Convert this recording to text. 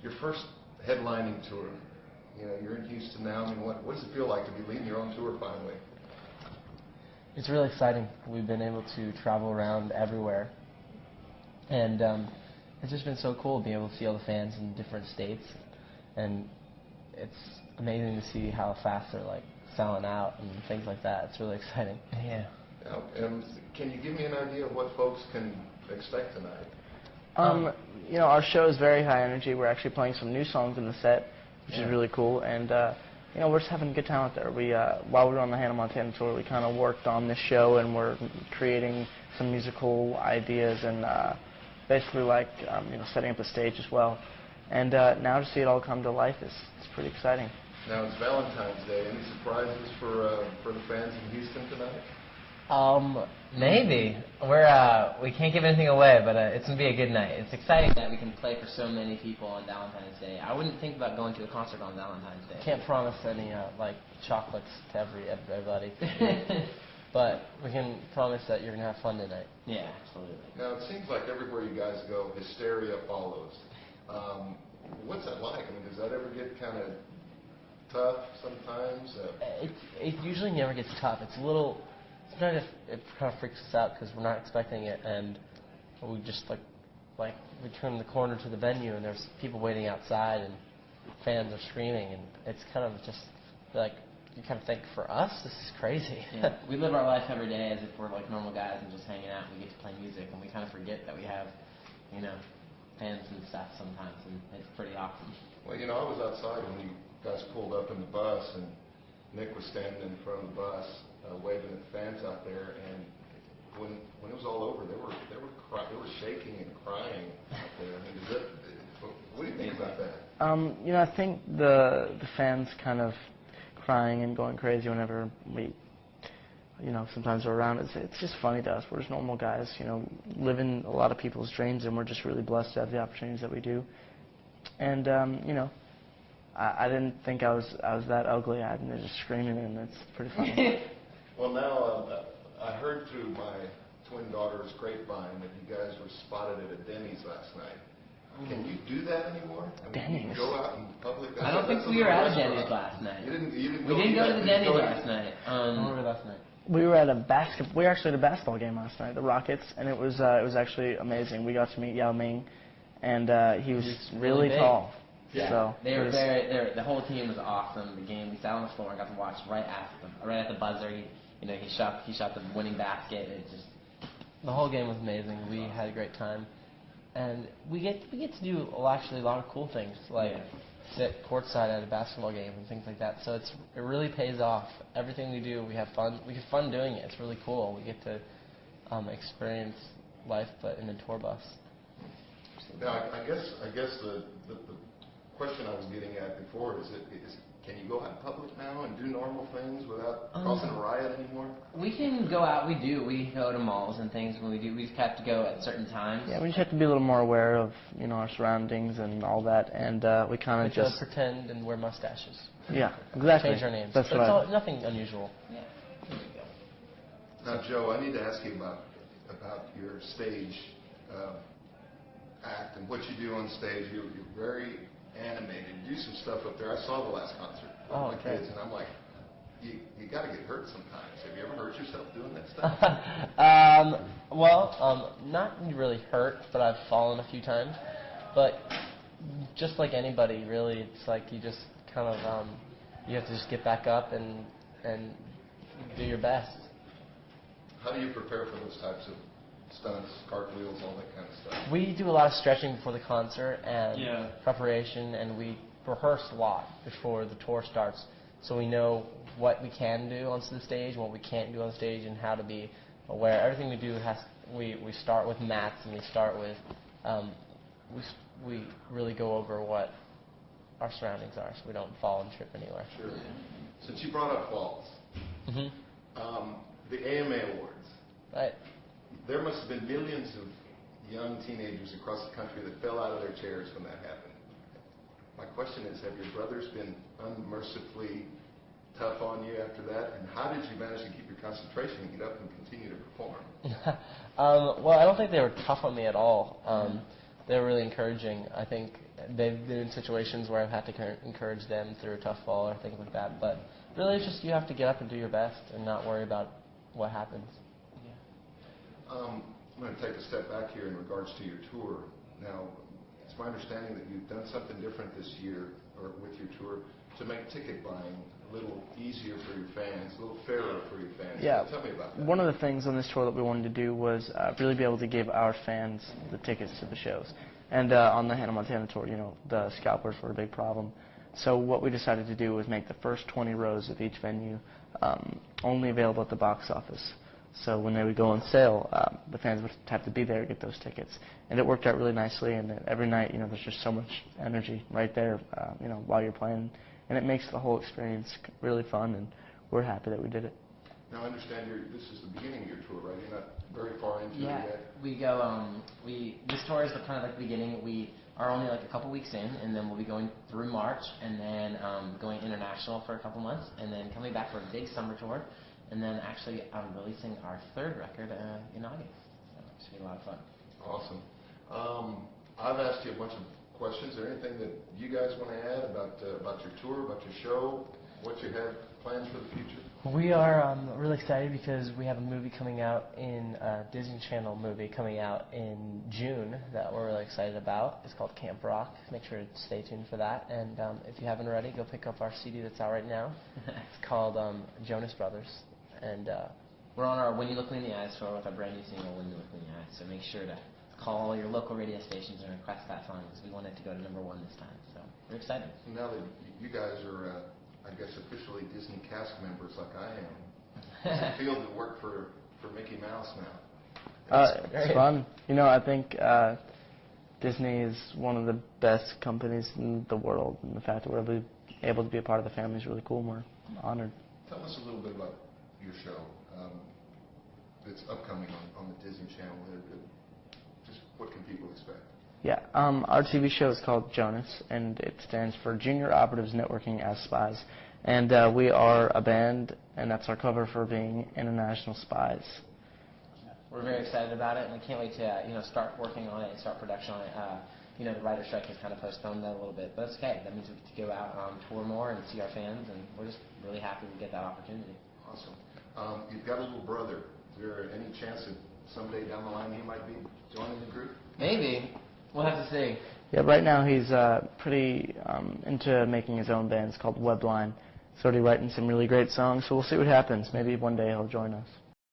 your first headlining tour. You know, you're in Houston now. I mean, what does it feel like to be leading your own tour finally? It's really exciting. We've been able to travel around everywhere, and it's just been so cool being able to see all the fans in different states, and it's amazing to see how fast they're like selling out and things like that. It's really exciting. Yeah. And can you give me an idea of what folks can expect tonight? You know, our show is very high energy. We're actually playing some new songs in the set, which is really cool, and you know, we're just having a good time out there. We while we were on the Hannah Montana tour, we kind of worked on this show, and we're creating some musical ideas and basically like you know, setting up the stage as well. And now to see it all come to life is pretty exciting. Now it's Valentine's Day. Any surprises for the fans in Houston tonight? Maybe. We can't give anything away, but it's going to be a good night. It's exciting that we can play for so many people on Valentine's Day. I wouldn't think about going to a concert on Valentine's Day. Can't promise any like chocolates to everybody, but we can promise that you're going to have fun tonight. Yeah, absolutely. Now it seems like everywhere you guys go, hysteria follows. What's that like? I mean, does that ever get kind of tough sometimes? It usually never gets tough. It's a little. Sometimes it kind of freaks us out because we're not expecting it, and we just like we turn the corner to the venue and there's people waiting outside and fans are screaming, and it's kind of just like you kind of think, for us this is crazy. Yeah. We live our life every day as if we're like normal guys and just hanging out, and we get to play music, and we kind of forget that we have, you know, fans and stuff sometimes, and it's pretty awesome. Well, you know, I was outside when you guys pulled up in the bus, and Nick was standing in front of the bus waving at the fans out there, and when it was all over, they were shaking and crying out there. I mean, what do you think about that? You know, I think the fans kind of crying and going crazy whenever we, you know, sometimes we're around. It's just funny to us. We're just normal guys, you know, living a lot of people's dreams, and we're just really blessed to have the opportunities that we do. And you know, I didn't think I was that ugly. They're just screaming, and it's pretty funny. Well, now I heard through my twin daughter's grapevine that you guys were spotted at a Denny's last night. Can you do that anymore? I mean, Denny's? Can you go out in public? I don't think we were at a Denny's last night. We didn't go to the Denny's last night. Where were we last night? We were at we were actually at a basketball game last night, the Rockets, and it was actually amazing. We got to meet Yao Ming, and he was really tall. Yeah, so the whole team was awesome. The game, we sat on the floor and got to watch right at the buzzer. You know, he shot the winning basket. It just, the whole game was amazing. We had a great time, and we get to do actually a lot of cool things, like sit courtside at a basketball game and things like that. So it really pays off. Everything we do, we have fun. We have fun doing it. It's really cool. We get to experience life, but in a tour bus. Now, I guess the question I was getting at before is can you go out in public now and do normal things without causing a riot anymore? We can go out. We do. We go to malls and things when we do. We just have to go at certain times. Yeah, we just have to be a little more aware of, you know, our surroundings and all that, and we kind of just pretend and wear mustaches. Yeah, exactly. Change our names. That's but right. It's nothing unusual. Yeah. There we go. Now, Joe, I need to ask you about your stage act and what you do on stage. You're very animated. You do some stuff up there. I saw the last concert with my kids, and I'm like, you got to get hurt sometimes. Have you ever hurt yourself doing that stuff? Not really hurt, but I've fallen a few times. But just like anybody, really, it's like you just kind of you have to just get back up and do your best. How do you prepare for those types of stunts, cartwheels, all that kind of stuff? We do a lot of stretching before the concert and preparation, and we rehearse a lot before the tour starts, so we know what we can do on the stage and what we can't do on stage, and how to be aware. Everything we do we start with mats, and we start with we really go over what our surroundings are, so we don't fall and trip anywhere. Sure. Since you brought up falls, the AMA Awards. Right. There must have been millions of young teenagers across the country that fell out of their chairs when that happened. My question is, have your brothers been unmercifully tough on you after that? And how did you manage to keep your concentration and get up and continue to perform? Well, I don't think they were tough on me at all. they're really encouraging. I think they've been in situations where I've had to encourage them through a tough fall or things like that. But really, it's just you have to get up and do your best and not worry about what happens. I'm going to take a step back here in regards to your tour. Now, it's my understanding that you've done something different this year, or with your tour, to make ticket buying a little easier for your fans, a little fairer for your fans. Yeah. Tell me about that. One of the things on this tour that we wanted to do was really be able to give our fans the tickets to the shows. And on the Hannah Montana tour, the scalpers were a big problem. So what we decided to do was make the first 20 rows of each venue only available at the box office. So when they would go on sale, the fans would have to be there to get those tickets. And it worked out really nicely, and every night, there's just so much energy right there, while you're playing. And it makes the whole experience really fun, and we're happy that we did it. Now, I understand this is the beginning of your tour, right? You're not very far into it yet. We go, this tour is kind of like the beginning. We are only like a couple weeks in, and then we'll be going through March, and then going international for a couple months, and then coming back for a big summer tour. And then actually releasing our third record in August. So it should be a lot of fun. Awesome. I've asked you a bunch of questions. Is there anything that you guys want to add about your tour, about your show, what you have plans for the future? We are really excited because we have a movie coming out Disney Channel movie coming out in June that we're really excited about. It's called Camp Rock. Make sure to stay tuned for that. And if you haven't already, go pick up our CD that's out right now. It's called Jonas Brothers. And we're on our When You Look Me in the Eyes tour with our brand new single, When You Look Me in the Eyes. So make sure to call all your local radio stations and request that song because we want it to go to #1 this time. So we're excited. Now that you guys are, I guess, officially Disney cast members like I am, how does it feel to work for Mickey Mouse now? It's fun. I think Disney is one of the best companies in the world, and the fact that we're able to be a part of the family is really cool, and we're honored. Tell us a little bit about your show that's upcoming on the Disney Channel. Just what can people expect? Yeah, our TV show is called Jonas, and it stands for Junior Operatives Networking as Spies. And we are a band, and that's our cover for being international spies. We're very excited about it, and we can't wait to start working on it and start production on it. The writer's strike has kind of postponed that a little bit, but it's okay. That means we get to go out, tour more, and see our fans, and we're just really happy we get that opportunity. Awesome. You've got a little brother. Is there any chance that someday down the line he might be joining the group? Maybe. We'll have to see. Yeah, right now he's pretty into making his own band. It's called Webline. He's already writing some really great songs, so we'll see what happens. Maybe one day he'll join us.